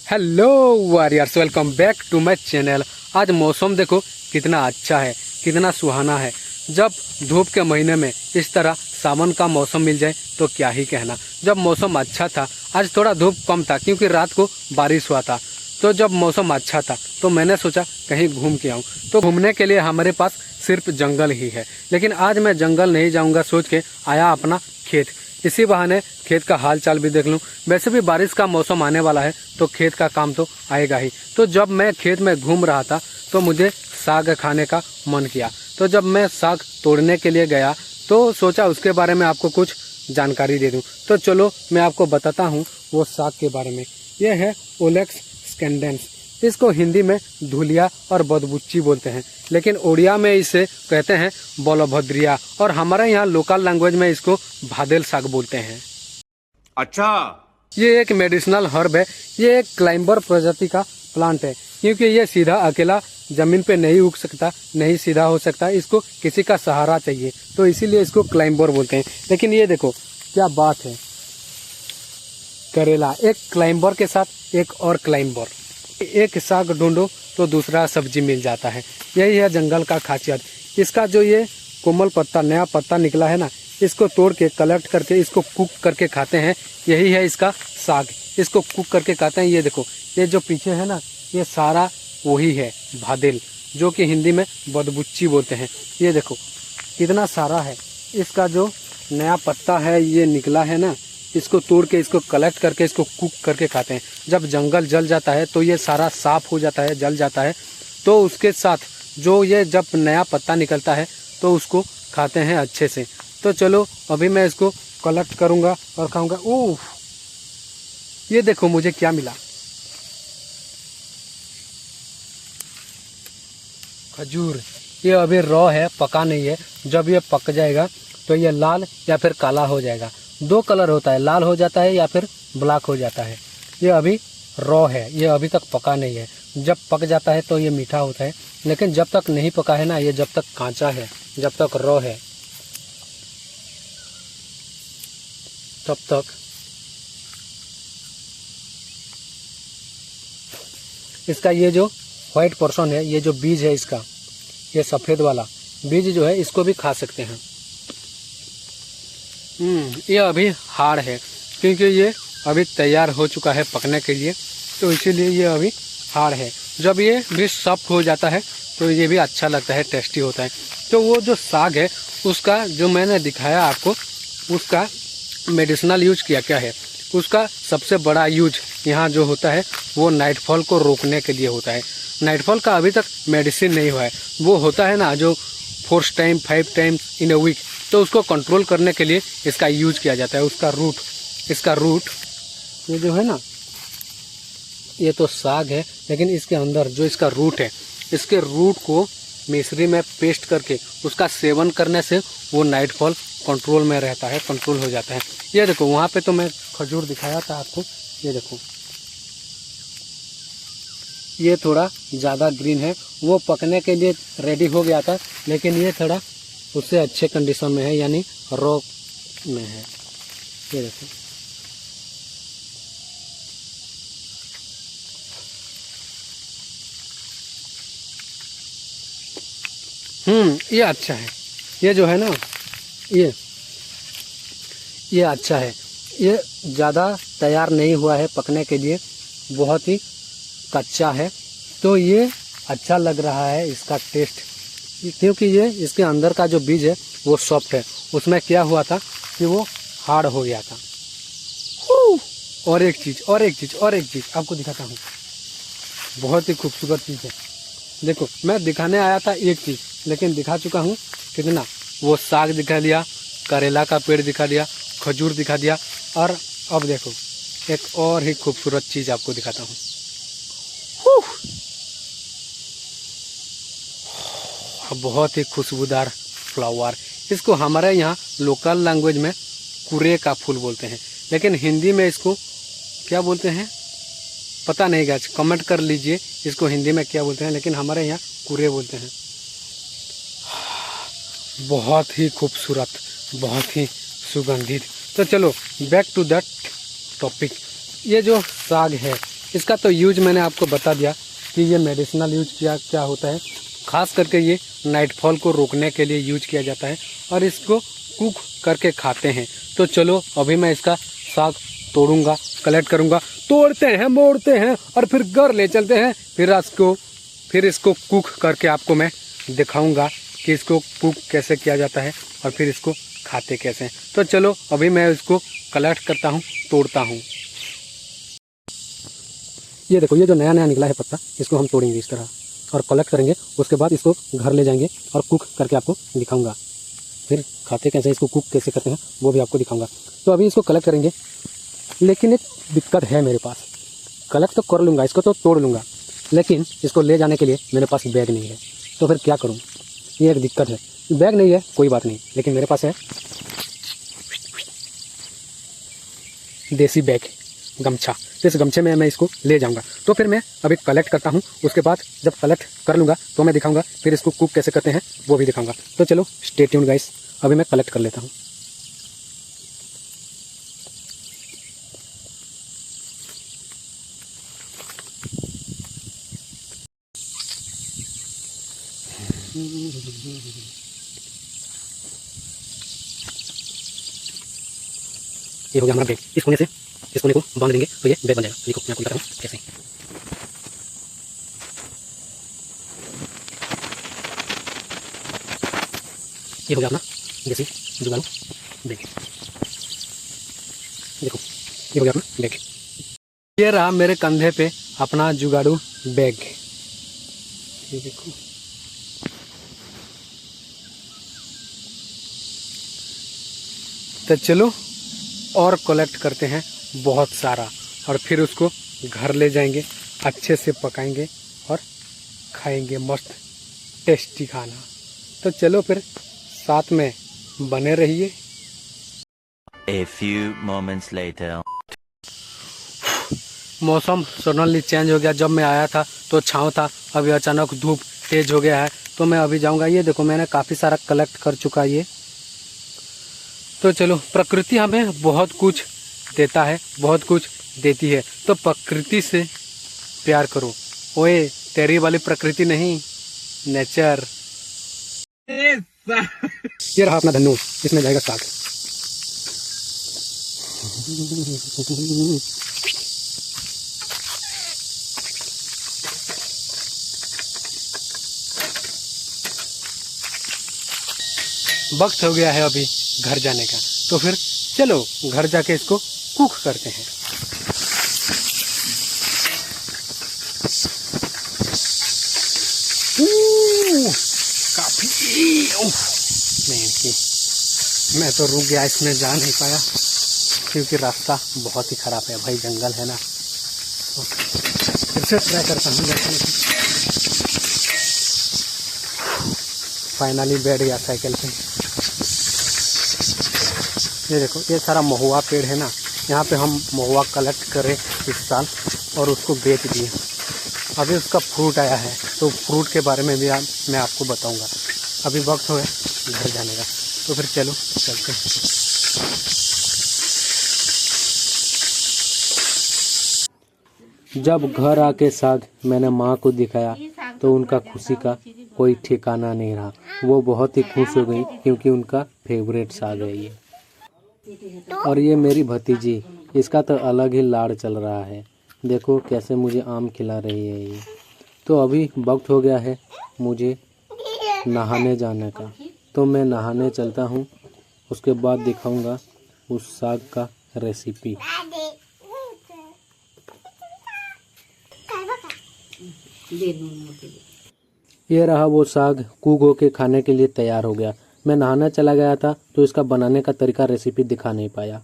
Hello warriors, welcome back to my channel. आज मौसम देखो कितना अच्छा है, कितना सुहाना है। जब धूप के महीने में इस तरह सावन का मौसम मिल जाए तो क्या ही कहना। जब मौसम अच्छा था, आज थोड़ा धूप कम था क्योंकि रात को बारिश हुआ था। तो जब मौसम अच्छा था तो मैंने सोचा कहीं घूम के आऊँ। तो घूमने के लिए हमारे पास सिर्फ जंगल ही है, लेकिन आज मैं जंगल नहीं जाऊँगा सोच के आया अपना खेत। इसी बहाने खेत का हाल चाल भी देख लूँ। वैसे भी बारिश का मौसम आने वाला है तो खेत का काम तो आएगा ही। तो जब मैं खेत में घूम रहा था तो मुझे साग खाने का मन किया। तो जब मैं साग तोड़ने के लिए गया तो सोचा उसके बारे में आपको कुछ जानकारी दे दूं। तो चलो मैं आपको बताता हूँ वो साग के बारे में। ये है ओलेक्स स्कैंडेंस। इसको हिंदी में धुलिया और बदबुच्ची बोलते हैं, लेकिन उड़िया में इसे कहते हैं बलभद्रिया, और हमारे यहाँ लोकल लैंग्वेज में इसको भादेल साग बोलते हैं। अच्छा, ये एक मेडिसिनल हर्ब है। ये एक क्लाइंबर प्रजाति का प्लांट है, क्योंकि ये सीधा अकेला जमीन पे नहीं उग सकता, नहीं सीधा हो सकता, इसको किसी का सहारा चाहिए, तो इसीलिए इसको क्लाइंबर बोलते हैं। लेकिन ये देखो क्या बात है, करेला एक क्लाइंबर के साथ एक और क्लाइंबर, एक साग ढूंढो तो दूसरा सब्जी मिल जाता है। यही है जंगल का खासियत। इसका जो ये कोमल पत्ता, नया पत्ता निकला है ना, इसको तोड़ के कलेक्ट करके इसको कुक करके खाते हैं। यही है इसका साग, इसको कुक करके खाते हैं। ये देखो, ये जो पीछे है ना, ये सारा वही है भादेल, जो कि हिंदी में बदबुच्ची बोलते हैं। ये देखो कितना सारा है। इसका जो नया पत्ता है ये निकला है ना, इसको तोड़ के इसको कलेक्ट करके इसको कुक करके खाते हैं। जब जंगल जल जाता है तो ये सारा साफ हो जाता है, जल जाता है, तो उसके साथ जो ये जब नया पत्ता निकलता है तो उसको खाते हैं अच्छे से। तो चलो अभी मैं इसको कलेक्ट करूँगा और खाऊँगा। ओह, ये देखो मुझे क्या मिला, खजूर। ये अभी रॉ है, पका नहीं है। जब ये पक जाएगा तो ये लाल या फिर काला हो जाएगा। दो कलर होता है, लाल हो जाता है या फिर ब्लैक हो जाता है। ये अभी रॉ है, ये अभी तक पका नहीं है। जब पक जाता है तो ये मीठा होता है, लेकिन जब तक नहीं पका है ना, ये जब तक कांचा है, जब तक रॉ है, तब तक इसका ये जो व्हाइट पोर्शन है, ये जो बीज है इसका, ये सफ़ेद वाला बीज जो है, इसको भी खा सकते हैं। ये अभी हार्ड है क्योंकि ये अभी तैयार हो चुका है पकने के लिए, तो इसीलिए ये अभी हार्ड है। जब ये भी सॉफ्ट हो जाता है तो ये भी अच्छा लगता है, टेस्टी होता है। तो वो जो साग है उसका जो मैंने दिखाया आपको, उसका मेडिसिनल यूज क्या है। उसका सबसे बड़ा यूज यहाँ जो होता है वो नाइटफॉल को रोकने के लिए होता है। नाइटफॉल का अभी तक मेडिसिन नहीं हुआ है। वो होता है ना जो 4 time 5 time in a week, तो उसको कंट्रोल करने के लिए इसका यूज किया जाता है। उसका रूट, इसका रूट ये जो है ना, ये तो साग है, लेकिन इसके अंदर जो इसका रूट है, इसके रूट को मिश्री में पेस्ट करके उसका सेवन करने से वो नाइटफॉल कंट्रोल में रहता है, कंट्रोल हो जाता है। ये देखो वहाँ पे तो मैं खजूर दिखाया था आपको, ये देखो ये थोड़ा ज़्यादा ग्रीन है, वो पकने के लिए रेडी हो गया था, लेकिन ये थोड़ा उससे अच्छे कंडीशन में है, यानी रॉ में है। ये देखो ये अच्छा है। ये जो है ना, ये अच्छा है। ये ज़्यादा तैयार नहीं हुआ है पकने के लिए, बहुत ही कच्चा है, तो ये अच्छा लग रहा है इसका टेस्ट, क्योंकि ये इसके अंदर का जो बीज है वो सॉफ्ट है। उसमें क्या हुआ था कि वो हार्ड हो गया था। और एक चीज़ आपको दिखाता हूँ, बहुत ही खूबसूरत चीज़ है। देखो मैं दिखाने आया था एक चीज़, लेकिन दिखा चुका हूँ कितना। वो साग दिखा दिया, करेला का पेड़ दिखा दिया, खजूर दिखा दिया, और अब देखो एक और ही खूबसूरत चीज़ आपको दिखाता हूँ। बहुत ही खुशबूदार फ्लावर। इसको हमारे यहाँ लोकल लैंग्वेज में कुरे का फूल बोलते हैं, लेकिन हिंदी में इसको क्या बोलते हैं पता नहीं गाइस, कमेंट कर लीजिए इसको हिंदी में क्या बोलते हैं, लेकिन हमारे यहाँ कुरे बोलते हैं। बहुत ही खूबसूरत, बहुत ही सुगंधित। तो चलो बैक टू दैट टॉपिक। ये जो साग है इसका तो यूज मैंने आपको बता दिया कि ये मेडिसिनल यूज क्या क्या होता है। खास करके ये नाइटफॉल को रोकने के लिए यूज किया जाता है और इसको कुक करके खाते हैं। तो चलो अभी मैं इसका साग तोड़ूंगा, कलेक्ट करूंगा, तोड़ते हैं, मोड़ते हैं और फिर घर ले चलते हैं। फिर इसको कुक करके आपको मैं दिखाऊंगा कि इसको कुक कैसे किया जाता है और फिर इसको खाते कैसे हैं। तो चलो अभी मैं इसको कलेक्ट करता हूँ, तोड़ता हूँ। ये देखो, ये जो नया नया निकला है पत्ता, इसको हम तोड़ेंगे इस तरह और कलेक्ट करेंगे। उसके बाद इसको घर ले जाएंगे और कुक करके आपको दिखाऊंगा। फिर खाते कैसे, इसको कुक कैसे करते हैं वो भी आपको दिखाऊंगा। तो अभी इसको कलेक्ट करेंगे, लेकिन एक दिक्कत है मेरे पास। कलेक्ट तो कर लूँगा, इसको तो तोड़ लूँगा, लेकिन इसको ले जाने के लिए मेरे पास बैग नहीं है। तो फिर क्या करूँ, ये एक दिक्कत है। बैग नहीं है कोई बात नहीं, लेकिन मेरे पास है देसी बैग, गमछा। इस गमछे में मैं इसको ले जाऊंगा। तो फिर मैं अभी कलेक्ट करता हूँ, उसके बाद जब कलेक्ट कर लूँगा तो मैं दिखाऊंगा, फिर इसको कुक कैसे करते हैं वो भी दिखाऊंगा। तो चलो स्टे ट्यून्ड गाइस, अभी मैं कलेक्ट कर लेता हूँ। ये हो गया हमारा बैग। इस कोने को बांध देंगे तो ये बैग बन जाएगा। देखो मैं आपको दिखाता हूँ कैसे। ये हो गया अपना देसी जुगाड़ू बैग। देखो ये हो गया अपना बैग। ये रहा मेरे कंधे पे अपना जुगाड़ू बैग। ये देखो, तो चलो और कलेक्ट करते हैं बहुत सारा और फिर उसको घर ले जाएंगे, अच्छे से पकाएंगे और खाएंगे मस्त टेस्टी खाना। तो चलो फिर साथ में बने रहिए। A few moments later. मौसम सडनली चेंज हो गया। जब मैं आया था तो छाँव था, अभी अचानक धूप तेज हो गया है। तो मैं अभी जाऊंगा। ये देखो मैंने काफ़ी सारा कलेक्ट कर चुका ये। तो चलो, प्रकृति हमें बहुत कुछ देता है, बहुत कुछ देती है, तो प्रकृति से प्यार करो। ओए तेरी वाली प्रकृति नहीं, नेचर। ये रहा अपना धन्नू, इसमें जाएगा साग। वक्त हो गया है अभी घर जाने का, तो फिर चलो घर जाके इसको कुक करते हैं। काफी मैं तो रुक गया, इसमें जा नहीं पाया क्योंकि रास्ता बहुत ही खराब है भाई, जंगल है ना। फिर से ट्राई करता हूँ जाने की। फाइनली बैठ गया साइकिल पे। ये देखो, ये सारा महुआ पेड़ है ना, यहाँ पे हम महुआ कलेक्ट करे इस साल और उसको बेच दिए। अभी उसका फ्रूट आया है, तो फ्रूट के बारे में भी मैं आपको बताऊंगा। अभी वक्त हो घर जाने का, तो फिर चलो चलते हैं। जब घर आके साग मैंने माँ को दिखाया तो उनका खुशी का कोई ठिकाना नहीं रहा। वो बहुत ही खुश हो गई क्योंकि उनका फेवरेट साग है ये। और ये मेरी भतीजी, इसका तो अलग ही लाड़ चल रहा है। देखो कैसे मुझे आम खिला रही है ये। तो अभी वक्त हो गया है मुझे नहाने जाने का, तो मैं नहाने चलता हूँ। उसके बाद दिखाऊंगा उस साग का रेसिपी। ये रहा वो साग, कुक होके खाने के लिए तैयार हो गया। मैं नहाना चला गया था तो इसका बनाने का तरीका रेसिपी दिखा नहीं पाया।